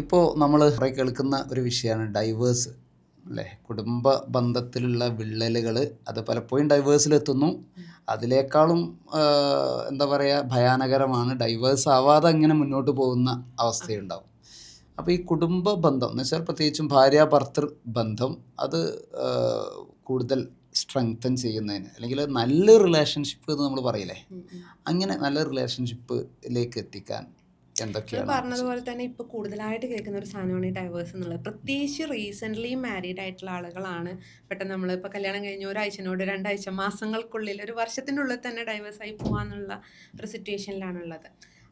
ഇപ്പോൾ നമ്മൾ കുറേ കേൾക്കുന്ന ഒരു വിഷയമാണ് ഡൈവേഴ്സ് അല്ലേ? കുടുംബ ബന്ധത്തിലുള്ള വിള്ളലുകൾ അത് പലപ്പോഴും ഡൈവേഴ്സിലെത്തുന്നു. അതിനേക്കാളും എന്താ പറയുക, ഭയാനകരമാണ് ഡൈവേഴ്സ് ആവാതെ അങ്ങനെ മുന്നോട്ട് പോകുന്ന അവസ്ഥയുണ്ടാവും. അപ്പോൾ ഈ കുടുംബ ബന്ധം എന്ന് വെച്ചാൽ പ്രത്യേകിച്ചും ഭാര്യ ഭർത്തൃ ബന്ധം അത് കൂടുതൽ സ്ട്രെങ്തൻ ചെയ്യുന്നതിന്, അല്ലെങ്കിൽ നല്ല റിലേഷൻഷിപ്പ് എന്ന് നമ്മൾ പറയില്ലേ, അങ്ങനെ നല്ല റിലേഷൻഷിപ്പിലേക്ക് എത്തിക്കാൻ എന്തൊക്കെയാണ് നമുക്ക് പറഞ്ഞതുപോലെ തന്നെ ഇപ്പൊ കൂടുതലായിട്ട് കേൾക്കുന്ന ഒരു സാധനമാണ് ഈ ഡൈവേഴ്സ് എന്നുള്ളത്. പ്രത്യേകിച്ച് റീസെന്റ് മാരീഡ് ആയിട്ടുള്ള ആളുകളാണ് പെട്ടെന്ന് നമ്മൾ ഇപ്പൊ കല്യാണം കഴിഞ്ഞ ഒരാഴ്ചനോട് 2 ആഴ്ച മാസങ്ങൾക്കുള്ളിൽ ഒരു വർഷത്തിൻ്റെ ഉള്ളിൽ തന്നെ ഡൈവേഴ്സ് ആയി പോകാന്നുള്ള ഒരു സിറ്റുവേഷനിലാണുള്ളത്.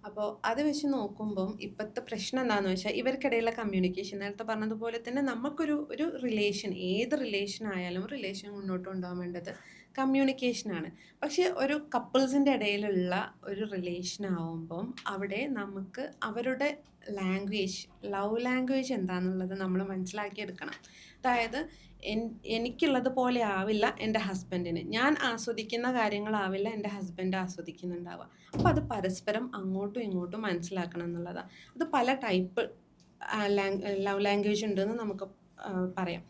അപ്പോൾ അത് വെച്ച് നോക്കുമ്പം ഇപ്പോഴത്തെ പ്രശ്നം എന്താണെന്ന് വെച്ചാൽ ഇവർക്കിടയിലുള്ള കമ്മ്യൂണിക്കേഷൻ, നേരത്തെ പറഞ്ഞതുപോലെ തന്നെ നമുക്കൊരു റിലേഷൻ, ഏത് റിലേഷൻ ആയാലും റിലേഷൻ മുന്നോട്ട് കൊണ്ടുപോകാൻ വേണ്ടത് കമ്മ്യൂണിക്കേഷനാണ്. പക്ഷേ ഒരു കപ്പിൾസിൻ്റെ ഇടയിലുള്ള ഒരു റിലേഷൻ ആവുമ്പം അവിടെ നമുക്ക് അവരുടെ ലാംഗ്വേജ്, ലവ് ലാംഗ്വേജ് എന്താണെന്നുള്ളത് നമ്മൾ മനസ്സിലാക്കിയെടുക്കണം. അതായത് എനിക്കുള്ളത് പോലെ ആവില്ല എൻ്റെ ഹസ്ബൻഡിന്, ഞാൻ ആസ്വദിക്കുന്ന കാര്യങ്ങളാവില്ല എൻ്റെ ഹസ്ബൻഡ് ആസ്വദിക്കുന്നുണ്ടാവുക. അപ്പോൾ അത് പരസ്പരം അങ്ങോട്ടും ഇങ്ങോട്ടും മനസ്സിലാക്കണം എന്നുള്ളതാണ്. അത് പല ടൈപ്പ് ലവ് ലാംഗ്വേജ് ഉണ്ടെന്ന് നമുക്ക് പറയാം.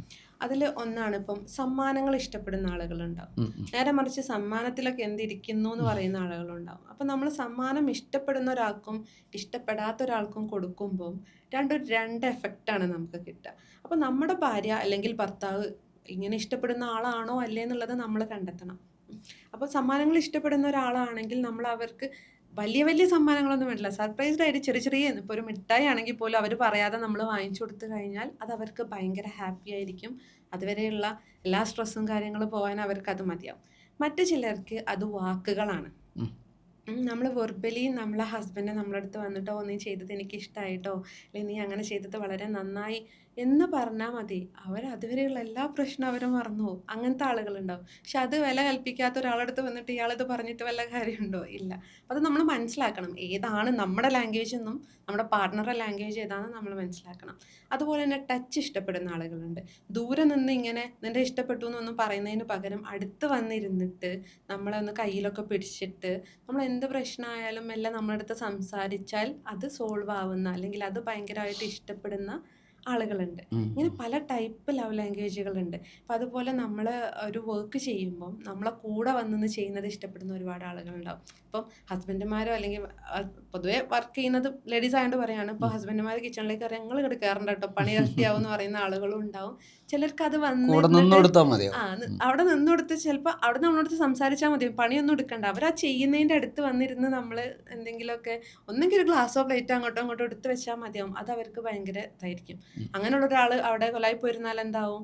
അതിൽ ഒന്നാണ് ഇപ്പം സമ്മാനങ്ങൾ ഇഷ്ടപ്പെടുന്ന ആളുകളുണ്ടാവും. നേരെ മറിച്ച് സമ്മാനത്തിലൊക്കെ എന്തിരിക്കുന്നു എന്ന് പറയുന്ന ആളുകളുണ്ടാവും. അപ്പം നമ്മൾ സമ്മാനം ഇഷ്ടപ്പെടുന്ന ഒരാൾക്കും ഇഷ്ടപ്പെടാത്ത ഒരാൾക്കും കൊടുക്കുമ്പം രണ്ട് എഫക്റ്റാണ് നമുക്ക് കിട്ടുക. അപ്പം നമ്മുടെ ഭാര്യ അല്ലെങ്കിൽ ഭർത്താവ് ഇങ്ങനെ ഇഷ്ടപ്പെടുന്ന ആളാണോ അല്ലേ എന്നുള്ളത് നമ്മൾ കണ്ടെത്തണം. അപ്പോൾ സമ്മാനങ്ങൾ ഇഷ്ടപ്പെടുന്ന ഒരാളാണെങ്കിൽ നമ്മൾ അവർക്ക് വലിയ വലിയ സമ്മാനങ്ങളൊന്നും വേണ്ടില്ല, സർപ്രൈസ്ഡ് ആയിട്ട് ചെറിയ ചെറിയ, ഇപ്പോൾ ഒരു മിഠായി ആണെങ്കിൽ പോലും അവർ പറയാതെ നമ്മൾ വാങ്ങിച്ചു കൊടുത്തു കഴിഞ്ഞാൽ അത് അവർക്ക് ഭയങ്കര ഹാപ്പി ആയിരിക്കും. അതുവരെയുള്ള എല്ലാ സ്ട്രെസ്സും കാര്യങ്ങളും പോകാൻ അവർക്ക് അത് മതിയാവും. മറ്റു ചിലർക്ക് അത് വാക്കുകളാണ്. നമ്മൾ വെർബലി നമ്മളെ ഹസ്ബൻഡ് നമ്മളെ അടുത്ത് വന്നിട്ടോ നീ ചെയ്തത് എനിക്ക് ഇഷ്ടമായിട്ടോ, അല്ലെങ്കിൽ നീ അങ്ങനെ ചെയ്തത് വളരെ നന്നായി എന്ന് പറഞ്ഞാൽ മതി, അവർ അതുവരെയുള്ള എല്ലാ പ്രശ്നവും അവർ മറന്നു പോകും. അങ്ങനത്തെ ആളുകളുണ്ടാവും. പക്ഷെ അത് വില കൽപ്പിക്കാത്ത ഒരാളടുത്ത് വന്നിട്ട് ഇയാളത് പറഞ്ഞിട്ട് വല്ല കാര്യമുണ്ടോ? ഇല്ല. അത് നമ്മൾ മനസ്സിലാക്കണം, ഏതാണ് നമ്മുടെ ലാംഗ്വേജ് എന്നും നമ്മുടെ പാർട്ട്ണറുടെ ലാംഗ്വേജ് ഏതാണെന്ന് നമ്മൾ മനസ്സിലാക്കണം. അതുപോലെ തന്നെ ടച്ച് ഇഷ്ടപ്പെടുന്ന ആളുകളുണ്ട്. ദൂരെ നിന്ന് ഇങ്ങനെ നിന്റെ ഇഷ്ടപ്പെട്ടു എന്നൊന്നും പറയുന്നതിന് പകരം അടുത്ത് വന്നിരുന്നിട്ട് നമ്മളെ ഒന്ന് കയ്യിലൊക്കെ പിടിച്ചിട്ട് നമ്മൾ എന്ത് പ്രശ്നമായാലും എല്ലാം നമ്മുടെ അടുത്ത് സംസാരിച്ചാൽ അത് സോൾവ് ആവുന്ന, അല്ലെങ്കിൽ അത് ഭയങ്കരമായിട്ട് ഇഷ്ടപ്പെടുന്ന ആളുകളുണ്ട്. ഇങ്ങനെ പല ടൈപ്പ് ലവ് ലാംഗ്വേജുകളുണ്ട്. അപ്പം അതുപോലെ നമ്മൾ ഒരു വർക്ക് ചെയ്യുമ്പം നമ്മളെ കൂടെ വന്നിന്ന് ചെയ്യുന്നത് ഇഷ്ടപ്പെടുന്ന ഒരുപാട് ആളുകളുണ്ടാവും. ഇപ്പം ഹസ്ബൻഡുമാരോ അല്ലെങ്കിൽ പൊതുവേ വർക്ക് ചെയ്യുന്നത് ലേഡീസ് ആയതുകൊണ്ട് പറയാണ്, ഇപ്പോൾ ഹസ്ബൻഡുമാർ കിച്ചണിലേക്ക് അറിയാം ഞങ്ങൾ ഇവിടെ കയറണ്ട കേട്ടോ പണി ഇരട്ടിയാവും എന്ന് പറയുന്ന ആളുകളും ഉണ്ടാവും. ചിലർക്ക് അത് കൂടെ നിന്ന് വന്നിരുന്നിട്ട് കൊടുത്താൽ മതിയോ? അവിടെ നിന്നൊടുത്ത് ചിലപ്പോൾ അവിടെ നമ്മളടുത്ത് സംസാരിച്ചാൽ മതി, പണിയൊന്നും എടുക്കണ്ട. അവർ ആ ചെയ്യുന്നതിൻ്റെ അടുത്ത് വന്നിരുന്ന് നമ്മൾ എന്തെങ്കിലുമൊക്കെ ഒന്നെങ്കിൽ ഒരു ഗ്ലാസ്സോ പ്ലേറ്റോ അങ്ങോട്ടോ ഇങ്ങോട്ടോ എടുത്ത് വെച്ചാൽ മതിയാവും. അത് അവർക്ക് ഭയങ്കര ഇതായിരിക്കും. അങ്ങനെയുള്ള ഒരാൾ അവിടെ കൊലായി പോയിരുന്നാൽ എന്താവും,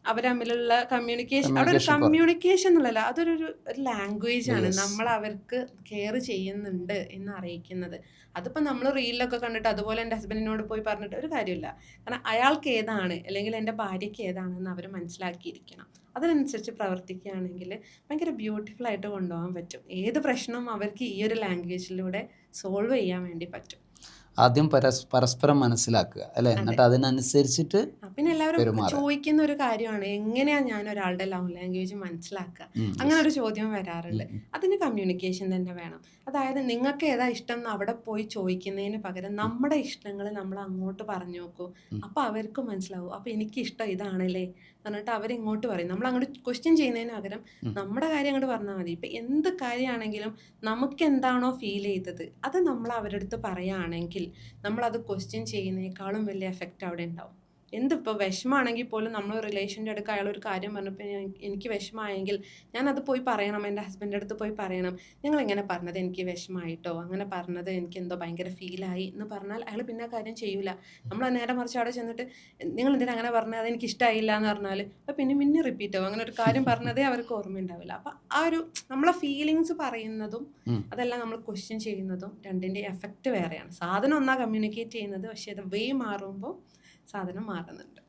അവർ തമ്മിലുള്ള കമ്മ്യൂണിക്കേഷൻ, അവിടെ ഒരു കമ്മ്യൂണിക്കേഷൻ എന്നുള്ളതല്ല, അതൊരു ഒരു ലാംഗ്വേജ് ആണ് നമ്മൾ അവർക്ക് കെയർ ചെയ്യുന്നുണ്ട് എന്ന് അറിയിക്കുന്നത്. അതിപ്പോൾ നമ്മൾ റീലിലൊക്കെ കണ്ടിട്ട് അതുപോലെ എൻ്റെ ഹസ്ബൻഡിനോട് പോയി പറഞ്ഞിട്ട് ഒരു കാര്യമില്ല. കാരണം അയാൾക്ക് ഏതാണ് അല്ലെങ്കിൽ എൻ്റെ ഭാര്യയ്ക്ക് ഏതാണെന്ന് അവർ മനസ്സിലാക്കിയിരിക്കണം. അതിനനുസരിച്ച് പ്രവർത്തിക്കുകയാണെങ്കിൽ ഭയങ്കര ബ്യൂട്ടിഫുൾ ആയിട്ട് കൊണ്ടുപോകാൻ പറ്റും. ഏത് പ്രശ്നവും അവർക്ക് ഈ ഒരു ലാംഗ്വേജിലൂടെ സോൾവ് ചെയ്യാൻ വേണ്ടി പറ്റും. ആദ്യം പരസ്പരം മനസ്സിലാക്കുക അല്ലേ, എന്നിട്ട് അതിനനുസരിച്ചിട്ട് പിന്നെ എല്ലാവരും ചോദിക്കുന്ന ഒരു കാര്യമാണ്, എങ്ങനെയാ ഞാൻ ഒരാളുടെ ലവ് ലാംഗ്വേജ് മനസ്സിലാക്കുക? അങ്ങനെ ഒരു ചോദ്യം വരാറുണ്ട്. അതിന് കമ്മ്യൂണിക്കേഷൻ തന്നെ വേണം. അതായത് നിങ്ങൾക്ക് ഏതാ ഇഷ്ടം എന്ന് അവിടെ പോയി ചോദിക്കുന്നതിന് പകരം നമ്മുടെ ഇഷ്ടങ്ങൾ നമ്മൾ അങ്ങോട്ട് പറഞ്ഞു നോക്കൂ. അപ്പോൾ അവർക്ക് മനസ്സിലാവും, അപ്പോൾ എനിക്ക് ഇഷ്ടം ഇതാണല്ലേ എന്നിട്ട് അവരിങ്ങോട്ട് പറയും. നമ്മൾ അങ്ങോട്ട് ക്വസ്റ്റ്യൻ ചെയ്യുന്നതിന് പകരം നമ്മുടെ കാര്യം അങ്ങോട്ട് പറഞ്ഞാൽ മതി. ഇപ്പം എന്ത് കാര്യമാണെങ്കിലും നമുക്ക് എന്താണോ ഫീൽ ചെയ്തത് അത് നമ്മൾ അവരുടെ അടുത്ത് പറയുകയാണെങ്കിൽ നമ്മളത് ക്വസ്റ്റ്യൻ ചെയ്യുന്നതിനേക്കാളും വലിയ എഫക്റ്റ് അവിടെ ഉണ്ടാവും. എന്തിപ്പോൾ വിഷമമാണെങ്കിൽ പോലും നമ്മൾ റിലേഷൻ്റെ അടുക്ക് അയാളൊരു കാര്യം പറഞ്ഞപ്പോൾ എനിക്ക് വിഷമമായെങ്കിൽ ഞാനത് പോയി പറയണം, എൻ്റെ ഹസ്ബൻഡിൻ്റെ അടുത്ത് പോയി പറയണം, നിങ്ങളിങ്ങനെ പറഞ്ഞത് എനിക്ക് വിഷമമായിട്ടോ, അങ്ങനെ പറഞ്ഞത് എനിക്ക് എന്തോ ഭയങ്കര ഫീലായി എന്ന് പറഞ്ഞാൽ അയാൾ പിന്നെ ആ കാര്യം ചെയ്യൂല. നമ്മൾ നേരെ മറിച്ച് അവിടെ ചെന്നിട്ട് നിങ്ങൾ എന്തിനാ അങ്ങനെ പറഞ്ഞത്, അതെനിക്ക് ഇഷ്ടമായില്ല എന്ന് പറഞ്ഞാൽ അപ്പോൾ പിന്നെ റിപ്പീറ്റ് ആവും. അങ്ങനെ ഒരു കാര്യം പറഞ്ഞതേ അവർക്ക് ഓർമ്മയുണ്ടാവില്ല. അപ്പം ആ ഒരു നമ്മളെ ഫീലിങ്സ് പറയുന്നതും അതെല്ലാം നമ്മൾ ക്വസ്റ്റ്യൻ ചെയ്യുന്നതും രണ്ടിൻ്റെ എഫക്റ്റ് വേറെയാണ്. സാധനം ഒന്നാ കമ്മ്യൂണിക്കേറ്റ് ചെയ്യുന്നത്, പക്ഷേ അത് വേ മാറുമ്പോൾ സാധനം മാറുന്നുണ്ട്.